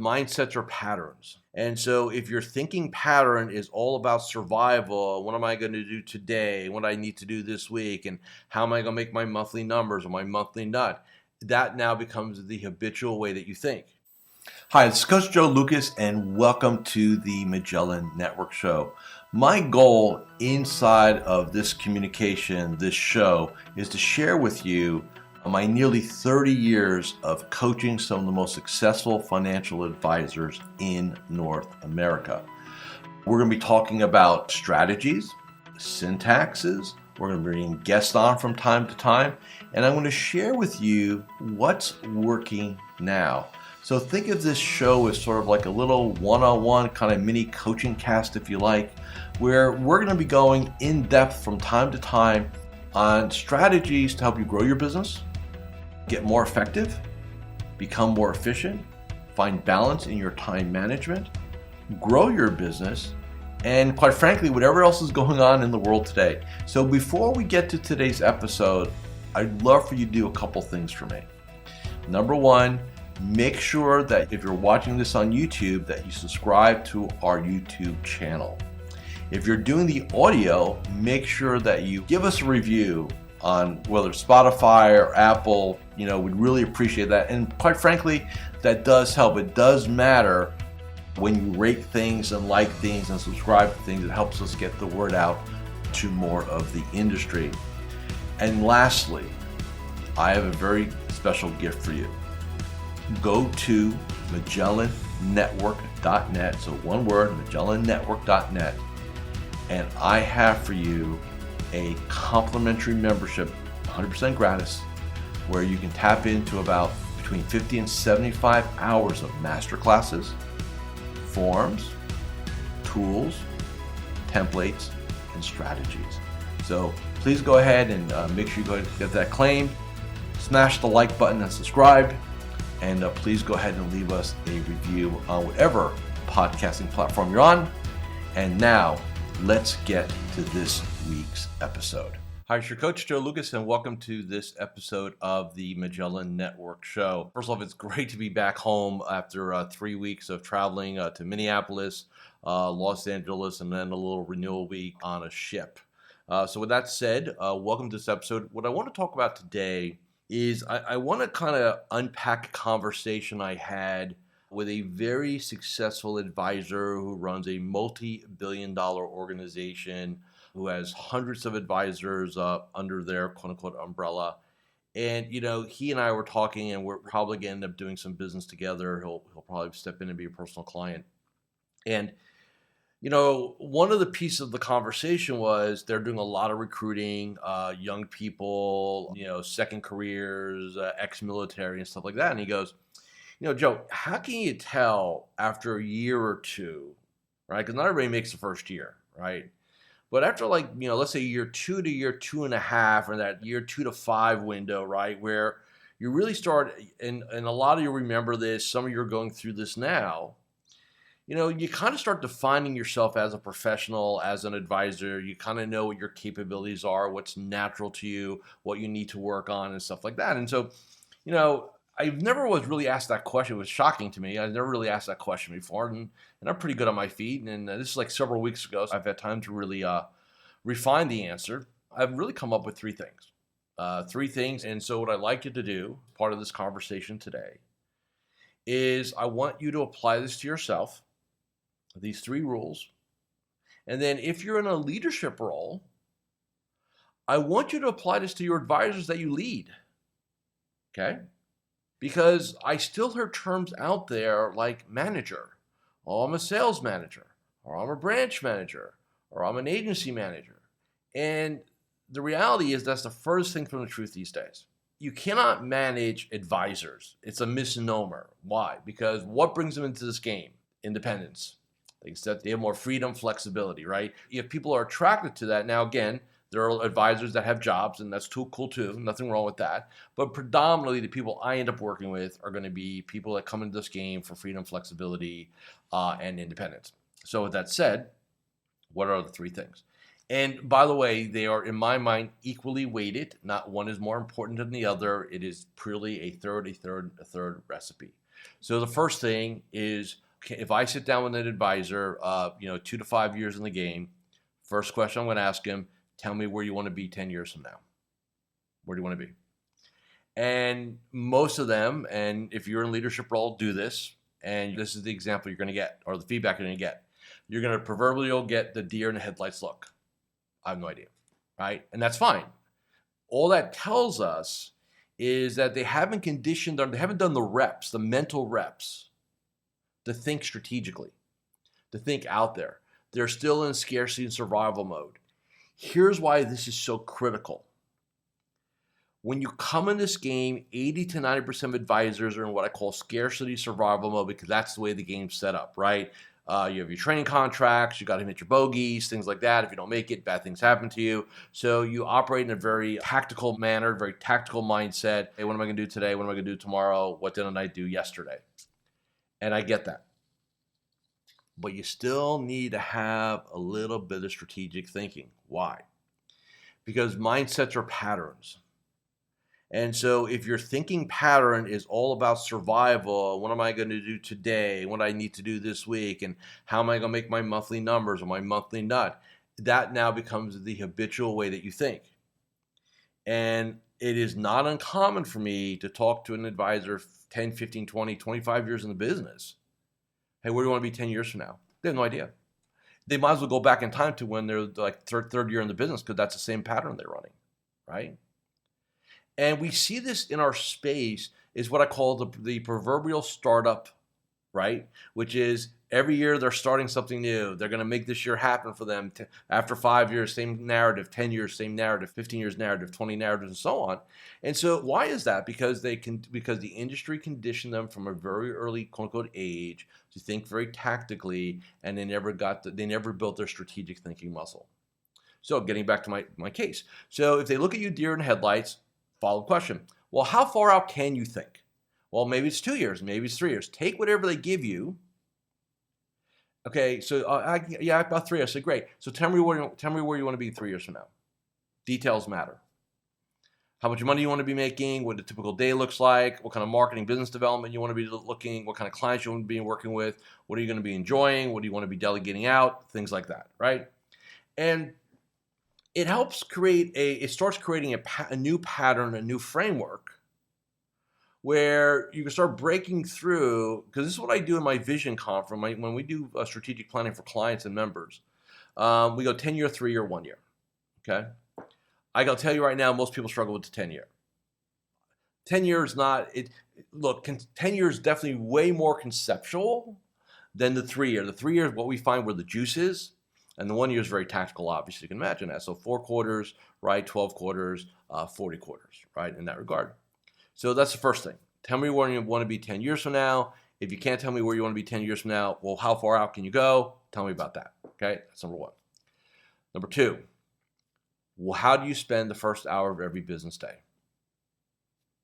mindsets are patterns. And so if your thinking pattern is all about survival, what am I going to do today, what I need to do this week, and how am I going to make my monthly numbers or my monthly nut, that now becomes the habitual way that you think. Hi, this is Coach Joe Lucas, and welcome to the Magellan Network Show. My goal inside of this communication, this show, is to share with you my nearly 30 years of coaching some of the most successful financial advisors in North America. We're going to be talking about strategies, syntaxes. We're going to be bringing guests on from time to time, and I'm going to share with you what's working now. So think of this show as sort of like a little one-on-one kind of mini coaching cast, if you like, where we're going to be going in depth from time to time on strategies to help you grow your business, get more effective, become more efficient, find balance in your time management, grow your business, and quite frankly, whatever else is going on in the world today. So before we get to today's episode, I'd love for you to do a couple things for me. Number one, make sure that if you're watching this on YouTube, that you subscribe to our YouTube channel. If you're doing the audio, make sure that you give us a review on whether it's Spotify or Apple. We'd really appreciate that. And quite frankly, that does help. It does matter when you rate things and like things and subscribe to things. It helps us get the word out to more of the industry. And lastly, I have a very special gift for you. Go to MagellanNetwork.net, so one word, MagellanNetwork.net, and I have for you a complimentary membership, 100% gratis, where you can tap into about between 50 and 75 hours of masterclasses, forms, tools, templates, and strategies. So please go ahead and make sure you go ahead and get that claimed. Smash the like button and subscribe. And please go ahead and leave us a review on whatever podcasting platform you're on. And now, let's get to this week's episode. Hi, it's your Coach Joe Lucas, and welcome to this episode of the Magellan Network Show. First off, it's great to be back home after 3 weeks of traveling to Minneapolis, Los Angeles, and then a little renewal week on a ship. So with that said, welcome to this episode. What I want to talk about today is I want to kind of unpack a conversation I had with a very successful advisor who runs a multi-billion-dollar organization, who has hundreds of advisors under their quote-unquote umbrella. And, he and I were talking, and we're probably going to end up doing some business together. He'll probably step in and be a personal client. And one of the pieces of the conversation was they're doing a lot of recruiting, young people, second careers, ex-military and stuff like that. And he goes, Joe, how can you tell after a year or two, right? Because not everybody makes the first year, right? But after let's say year 2 to year 2.5, or that year 2 to 5 window, right? Where you really start, and a lot of you remember this, some of you are going through this now. You kind of start defining yourself as a professional, as an advisor. You kind of know what your capabilities are, what's natural to you, what you need to work on, and stuff like that. And so, I never was really asked that question. It was shocking to me. I never really asked that question before, and I'm pretty good on my feet. And this is like several weeks ago, so I've had time to really refine the answer. I've really come up with three things. And so what I'd like you to do, part of this conversation today, is I want you to apply this to yourself. These 3 rules. And then if you're in a leadership role, I want you to apply this to your advisors that you lead. Okay? Because I still hear terms out there like manager. Oh, I'm a sales manager, or I'm a branch manager, or I'm an agency manager. And the reality is that's the furthest thing from the truth these days. You cannot manage advisors. It's a misnomer. Why? Because what brings them into this game? Independence. They have more freedom, flexibility, right? If people are attracted to that, now again, there are advisors that have jobs, and that's too cool too. Nothing wrong with that. But predominantly, the people I end up working with are going to be people that come into this game for freedom, flexibility, and independence. So with that said, what are the 3 things? And by the way, they are, in my mind, equally weighted. Not one is more important than the other. It is purely a third recipe. So the first thing is, if I sit down with an advisor, 2 to 5 years in the game, first question I'm going to ask him, tell me where you want to be 10 years from now. Where do you want to be? And most of them, and if you're in leadership role, do this. And this is the example you're going to get, or the feedback you're going to get. You're going to proverbially get the deer in the headlights look. I have no idea, right? And that's fine. All that tells us is that they haven't conditioned, or they haven't done the reps, the mental reps, to think strategically, to think out there. They're still in scarcity and survival mode. Here's why this is so critical. When you come in this game, 80 to 90% of advisors are in what I call scarcity survival mode, because that's the way the game's set up, right? You have your training contracts, you got to hit your bogeys, things like that. If you don't make it, bad things happen to you. So you operate in a very tactical manner, very tactical mindset. Hey, what am I going to do today? What am I going to do tomorrow? What didn't I do yesterday? And I get that. But you still need to have a little bit of strategic thinking. Why? Because mindsets are patterns. And so if your thinking pattern is all about survival, what am I going to do today, what I need to do this week, and how am I going to make my monthly numbers or my monthly nut, that now becomes the habitual way that you think. And it is not uncommon for me to talk to an advisor 10, 15, 20, 25 years in the business. Hey, where do you want to be 10 years from now? They have no idea. They might as well go back in time to when they're like third year in the business, because that's the same pattern they're running, right? And we see this in our space is what I call the proverbial startup, right? Which is every year they're starting something new. They're going to make this year happen for them. After 5 years, same narrative, 10 years, same narrative, 15 years narrative, 20 narratives, and so on. And so why is that? Because the industry conditioned them from a very early quote unquote age to think very tactically, and they never built their strategic thinking muscle. So getting back to my case. So if they look at you deer in headlights, follow-up question. Well, how far out can you think? Well, maybe it's 2 years, maybe it's 3 years. Take whatever they give you. Okay, so about 3 years. I said, great. So tell me where you want to be 3 years from now. Details matter. How much money you want to be making, what the typical day looks like, what kind of marketing, business development you want to be looking, what kind of clients you want to be working with, what are you going to be enjoying, what do you want to be delegating out, things like that, right? And it helps it starts creating a new pattern, a new framework where you can start breaking through, because this is what I do in my vision conference. When we do strategic planning for clients and members, we go 10-year, 3-year, 1 year, okay? I gotta tell you right now, most people struggle with the 10-year. 10 years 10 years is definitely way more conceptual than the 3-year. The 3 year is what we find where the juice is. And the 1 year is very tactical, obviously. You can imagine that. So 4 quarters, right? 12 quarters, 40 quarters, right? In that regard. So that's the first thing. Tell me where you want to be 10 years from now. If you can't tell me where you want to be 10 years from now, well, how far out can you go? Tell me about that. Okay? That's number one. Number two, well, how do you spend the first hour of every business day?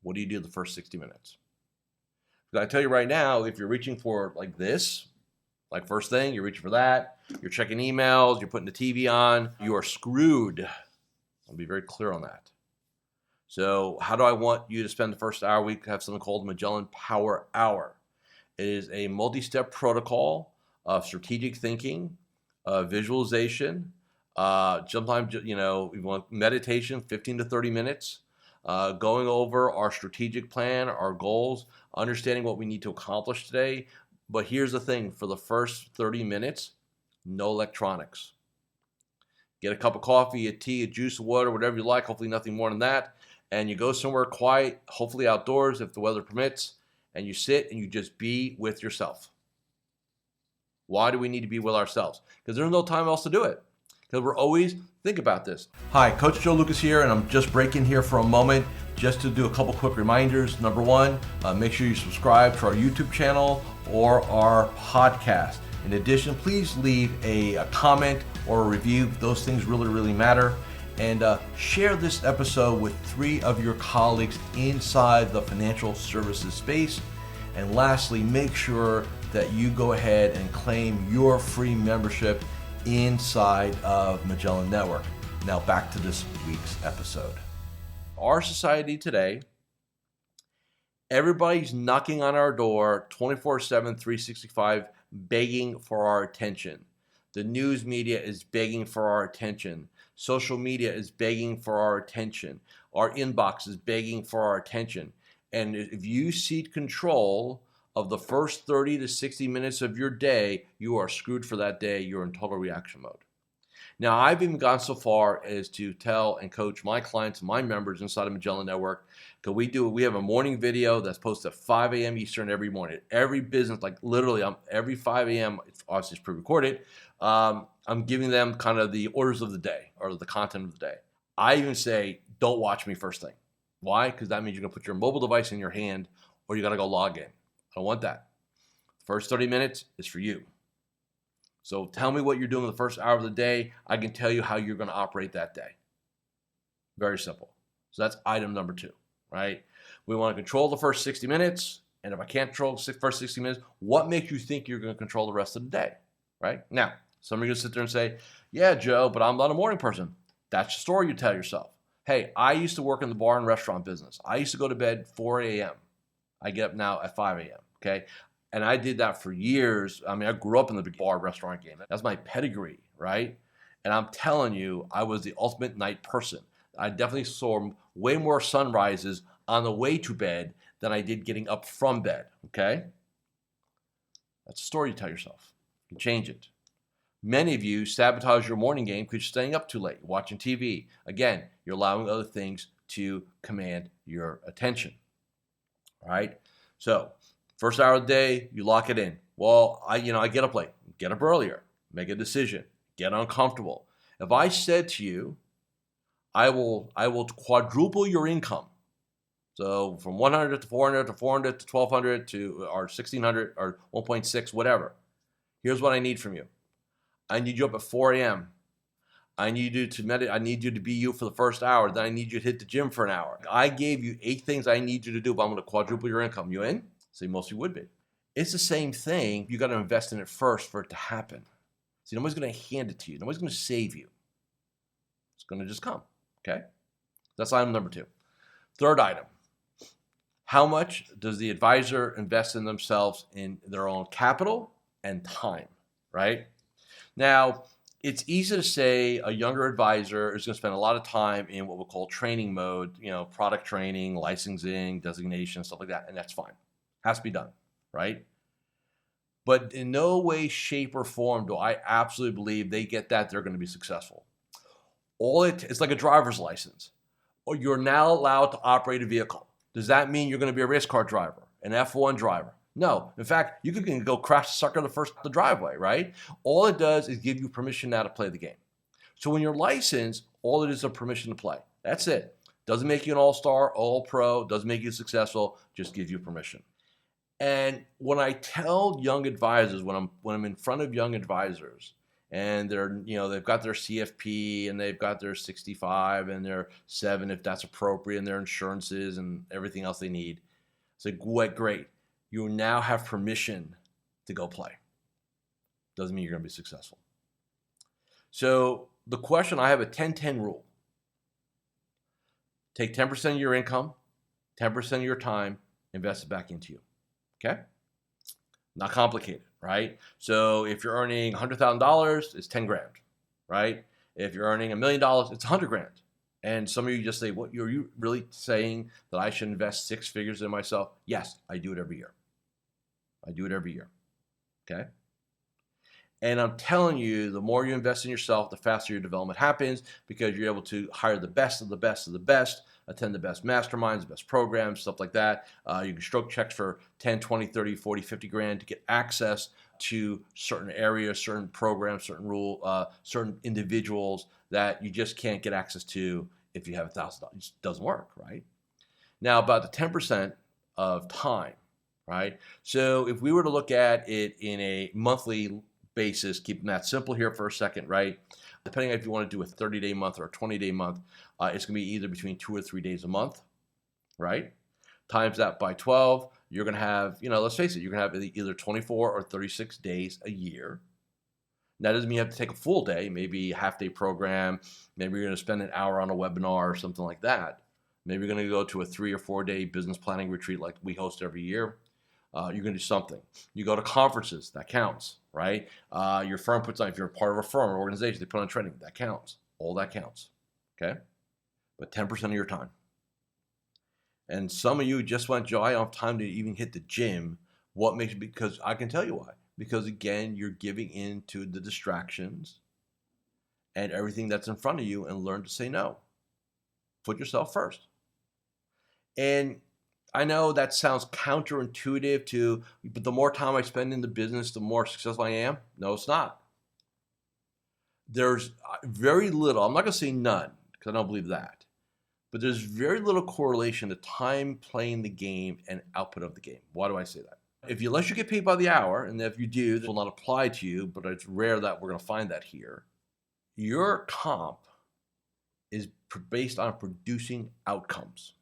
What do you do the first 60 minutes? Because I tell you right now, if you're reaching for like this, like first thing, you're reaching for that, you're checking emails, you're putting the TV on, you are screwed. I'll be very clear on that. So how do I want you to spend the first hour? We have something called the Magellan Power Hour. It is a multi-step protocol of strategic thinking, visualization, sometimes, we want meditation, 15 to 30 minutes, going over our strategic plan, our goals, understanding what we need to accomplish today. But here's the thing, for the first 30 minutes, no electronics. Get a cup of coffee, a tea, a juice, a water, whatever you like, hopefully nothing more than that. And you go somewhere quiet, hopefully outdoors if the weather permits, and you sit and you just be with yourself. Why do we need to be with ourselves? Because there's no time else to do it. Because we're always, think about this. Hi, Coach Joe Lukacs here, and I'm just breaking here for a moment just to do a couple quick reminders. Number one, make sure you subscribe to our YouTube channel or our podcast. In addition, please leave a comment or a review. Those things really, really matter. And share this episode with 3 of your colleagues inside the financial services space. And lastly, make sure that you go ahead and claim your free membership inside of Magellan Network. Now back to this week's episode. Our society today Everybody's knocking on our door 24/7, 365, begging for our attention. The news media is begging for our attention. Social media is begging for our attention. Our inbox is begging for our attention. And if you cede control of the first 30 to 60 minutes of your day, you are screwed for that day. You're in total reaction mode. Now, I've even gone so far as to tell and coach my clients, my members inside of Magellan Network, because we have a morning video that's posted at 5 a.m. Eastern every morning. Every business, like literally, every 5 a.m. It's obviously it's pre-recorded. I'm giving them kind of the orders of the day or the content of the day. I even say, don't watch me first thing. Why? Because that means you're gonna put your mobile device in your hand, or you gotta go log in. I don't want that. First 30 minutes is for you. So tell me what you're doing the first hour of the day. I can tell you how you're going to operate that day. Very simple. So that's item number 2, right? We want to control the first 60 minutes. And if I can't control the first 60 minutes, what makes you think you're going to control the rest of the day, right? Now, some of you are going to sit there and say, yeah, Joe, but I'm not a morning person. That's the story you tell yourself. Hey, I used to work in the bar and restaurant business. I used to go to bed 4 a.m. I get up now at 5 a.m., okay? And I did that for years. I mean, I grew up in the big bar restaurant game. That's my pedigree, right? And I'm telling you, I was the ultimate night person. I definitely saw way more sunrises on the way to bed than I did getting up from bed, okay? That's a story you tell yourself. You can change it. Many of you sabotage your morning game because you're staying up too late, watching TV. Again, you're allowing other things to command your attention, all right? So, first hour of the day, you lock it in. Well, I get up late. Get up earlier. Make a decision. Get uncomfortable. If I said to you, I will quadruple your income. So from 100 to 400 to 400 to 1200 to or 1600 or 1.6, whatever. Here's what I need from you. I need you up at 4 a.m. I need you to meditate. I need you to be you for the first hour. Then I need you to hit the gym for an hour. I gave you 8 things I need you to do, but I'm going to quadruple your income. You in? See, most of you would be. It's the same thing. You got to invest in it first for it to happen. See, nobody's going to hand it to you. Nobody's going to save you. It's going to just come. Okay? That's item number 2. Third item. How much does the advisor invest in themselves in their own capital and time, right? Now, it's easy to say a younger advisor is going to spend a lot of time in what we'll call training mode, product training, licensing, designation, stuff like that, and that's fine. Has to be done, right? But in no way, shape, or form do I absolutely believe they get that they're going to be successful. It's like a driver's license. Or you're now allowed to operate a vehicle. Does that mean you're going to be a race car driver, an F1 driver? No. In fact, you can go crash the sucker the driveway, right? All it does is give you permission now to play the game. So when you're licensed, all it is a permission to play. That's it. Doesn't make you an all-star, all-pro, doesn't make you successful, just gives you permission. And when I tell young advisors, when I'm in front of young advisors, and they've got their CFP and they've got their 65 and their 7 if that's appropriate, and their insurances and everything else they need. It's like, great. You now have permission to go play. Doesn't mean you're going to be successful. So the question, I have a 10-10 rule. Take 10% of your income, 10% of your time, invest it back into you. Okay? Not complicated, right? So if you're earning $100,000, it's 10 grand, right? If you're earning $1 million, it's 100 grand. And some of you just say, "What? Are you really saying that I should invest 6 figures in myself?" Yes, I do it every year. I do it every year. Okay? And I'm telling you, the more you invest in yourself, the faster your development happens, because you're able to hire the best of the best of the best, attend the best masterminds, the best programs, stuff like that. You can stroke checks for 10, 20, 30, 40, 50 grand to get access to certain areas, certain programs, certain individuals that you just can't get access to if you have $1,000. It just doesn't work, right? Now, about the 10% of time, right? So if we were to look at it in a monthly basis, keeping that simple here for a second, right? Depending on if you want to do a 30-day month or a 20-day month, it's going to be either between 2 or 3 days a month, right? Times that by 12, you're going to have, let's face it, you're going to have either 24 or 36 days a year. That doesn't mean you have to take a full day, maybe a half-day program, maybe you're going to spend an hour on a webinar or something like that. Maybe you're going to go to a 3 or 4 day business planning retreat like we host every year. You're going to do something. You go to conferences, that counts, right? Your firm puts on, if you're part of a firm or organization, they put on training, that counts. All that counts, okay? But 10% of your time. And some of you just went, Joe, I don't have time to even hit the gym. What makes, because I can tell you why. Because again, you're giving in to the distractions and everything that's in front of you, and learn to say no. Put yourself first. And I know that sounds counterintuitive to, but the more time I spend in the business, the more successful I am. No, it's not. There's very little, I'm not going to say none, because I don't believe that, but there's very little correlation to time playing the game and output of the game. Why do I say that? Unless you get paid by the hour, and if you do, this will not apply to you, but it's rare that we're going to find that here. Your comp is based on producing outcomes.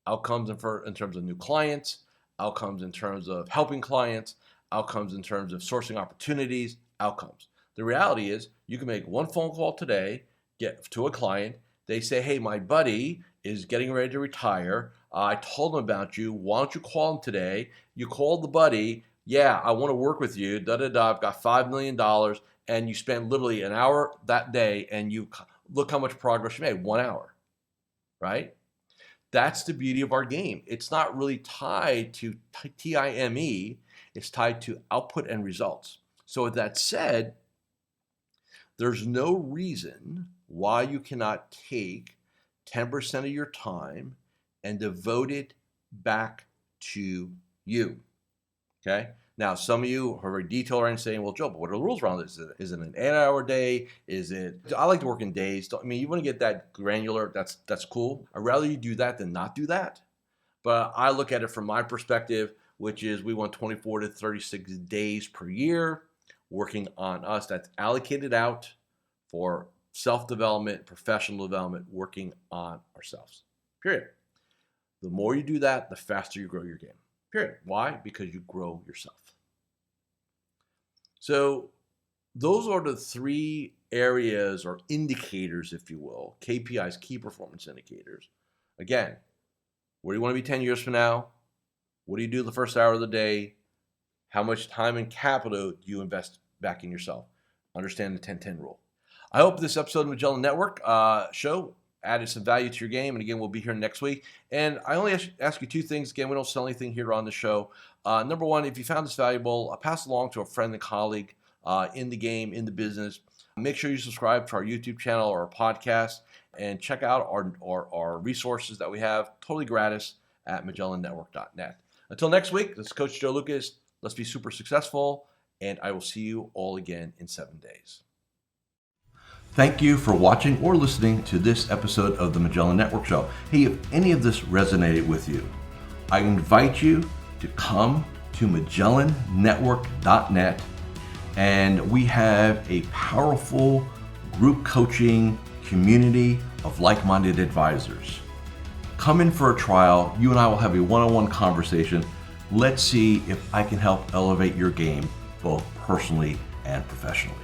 Outcomes in terms of new clients, outcomes in terms of helping clients, outcomes in terms of sourcing opportunities, outcomes. The reality is you can make one phone call today, get to a client. They say, hey, my buddy is getting ready to retire. I told him about you. Why don't you call him today? You called the buddy. Yeah, I want to work with you. I've got $5 million. And you spent literally an hour that day, and you look how much progress you made. 1 hour, right? That's the beauty of our game. It's not really tied to TIME. It's tied to output and results. So with that said, there's no reason why you cannot take 10% of your time and devote it back to you, okay? Now, some of you are very detailed and saying, well, Joe, but what are the rules around this? Is it an 8-hour day? I like to work in days. I mean, you want to get that granular, that's cool. I'd rather you do that than not do that. But I look at it from my perspective, which is we want 24 to 36 days per year working on us. That's allocated out for self-development, professional development, working on ourselves, period. The more you do that, the faster you grow your game, period. Why? Because you grow yourself. So those are the 3 areas or indicators, if you will, KPIs, key performance indicators. Again, where do you want to be 10 years from now? What do you do the first hour of the day? How much time and capital do you invest back in yourself? Understand the 10-10 rule. I hope this episode of Magellan Network show added some value to your game. And again, we'll be here next week. And I only ask you 2 things. Again, we don't sell anything here on the show. Number one, if you found this valuable, pass it along to a friend and colleague in the game, in the business. Make sure you subscribe to our YouTube channel or our podcast, and check out our resources that we have totally gratis at MagellanNetwork.net. Until next week, this is Coach Joe Lukacs. Let's be super successful, and I will see you all again in 7 days. Thank you for watching or listening to this episode of the Magellan Network Show. Hey, if any of this resonated with you, I invite you to come to MagellanNetwork.net, and we have a powerful group coaching community of like-minded advisors. Come in for a trial. You and I will have a one-on-one conversation. Let's see if I can help elevate your game, both personally and professionally.